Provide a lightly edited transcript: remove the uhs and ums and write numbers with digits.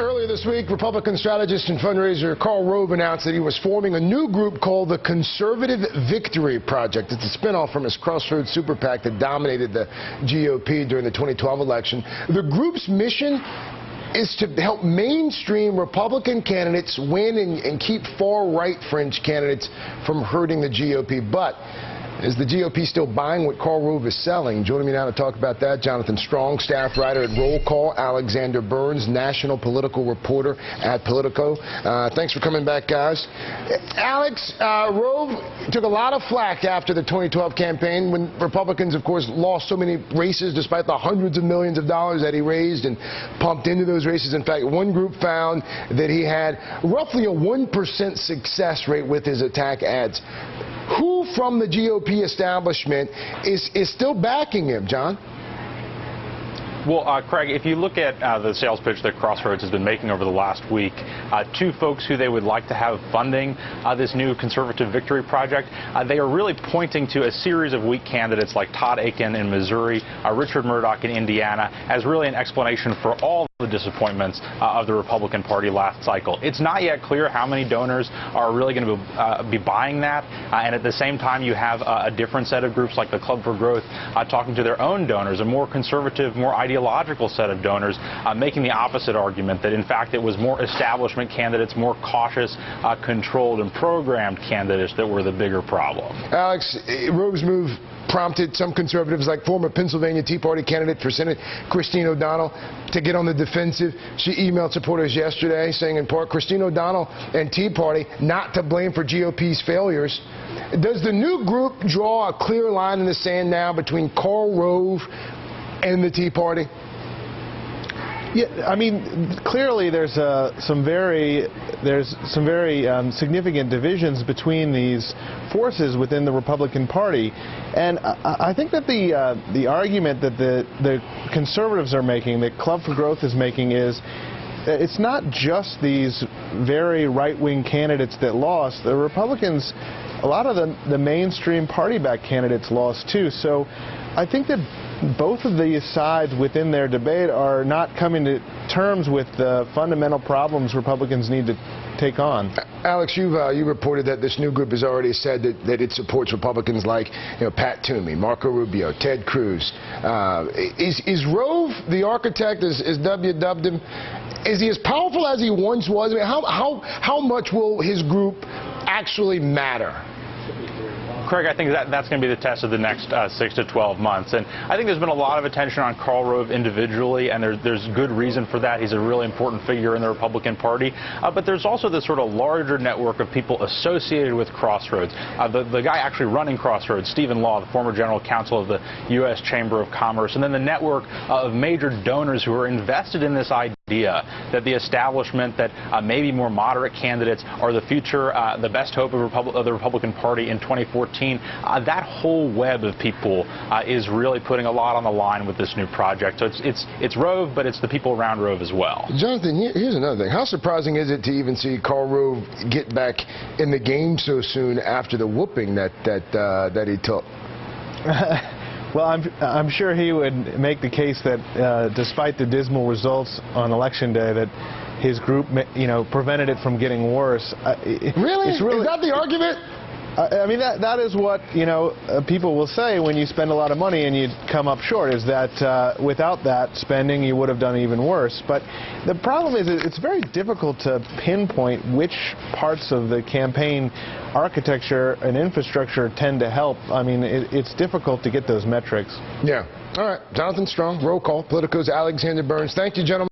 Earlier this week, Republican strategist and fundraiser Karl Rove announced that he was forming a new group called the Conservative Victory Project. It's a spinoff from his Crossroads super PAC that dominated the GOP during the 2012 election. The group's mission is to help mainstream Republican candidates win and keep far-right fringe candidates from hurting the GOP. But is the GOP still buying what Karl Rove is selling? Joining me now to talk about that, Jonathan Strong, staff writer at Roll Call, Alexander Burns, national political reporter at Politico. Thanks for coming back, guys. Alex, Rove took a lot of flack after the 2012 campaign when Republicans, of course, lost so many races despite the hundreds of millions of dollars that he raised and pumped into those races. In fact, one group found that he had roughly a 1% success rate with his attack ads. Who from the GOP establishment is still backing him, John? Well, Craig, if you look at the sales pitch that Crossroads has been making over the last week, two folks who they would like to have funding this new Conservative Victory Project, they are really pointing to a series of weak candidates like Todd Akin in Missouri, Richard Murdoch in Indiana, as really an explanation for all the disappointments of the Republican Party last cycle. It's not yet clear how many donors are really going to be buying that, and at the same time you have a different set of groups like the Club for Growth talking to their own donors, a more conservative, more ideological set of donors, making the opposite argument that in fact it was more establishment candidates, more cautious, controlled and programmed candidates that were the bigger problem. Alex, Rove's move prompted some conservatives like former Pennsylvania Tea Party candidate for Senate Christine O'Donnell to get on the defensive. She emailed supporters yesterday saying in part, Christine O'Donnell and Tea Party not to blame for GOP's failures. Does the new group draw a clear line in the sand now between Karl Rove and the Tea Party? Yeah, I mean, clearly there's some very significant divisions between these forces within the Republican Party, and I think that the argument that the conservatives are making, that Club for Growth is making, is it's not just these very right-wing candidates that lost. The Republicans, a lot of the mainstream party-backed candidates lost too. So I think that both of these sides within their debate are not coming to terms with the fundamental problems Republicans need to take on. Alex, you reported that this new group has already said that it supports Republicans like Pat Toomey, Marco Rubio, Ted Cruz. Is Rove the architect, as W dubbed him? Is he as powerful as he once was? I mean, how much will his group actually matter? Craig, I think that's going to be the test of the next 6 to 12 months. And I think there's been a lot of attention on Karl Rove individually, and there's good reason for that. He's a really important figure in the Republican Party. But there's also this sort of larger network of people associated with Crossroads. The guy actually running Crossroads, Stephen Law, the former general counsel of the U.S. Chamber of Commerce, and then the network of major donors who are invested in this idea that the establishment, that maybe more moderate candidates are the future, the best hope of the Republican Party in 2014. That whole web of people is really putting a lot on the line with this new project. So it's Rove, but it's the people around Rove as well. Jonathan, here's another thing. How surprising is it to even see Karl Rove get back in the game so soon after the whooping that he took? Well, I'm sure he would make the case that despite the dismal results on Election Day, that his group, prevented it from getting worse. Really? Is that the argument? I mean, that is what, people will say when you spend a lot of money and you come up short, is that without that spending, you would have done even worse. But the problem is it's very difficult to pinpoint which parts of the campaign architecture and infrastructure tend to help. I mean, it's difficult to get those metrics. Yeah. All right. Jonathan Strong, Roll Call, Politico's Alexander Burns. Thank you, gentlemen.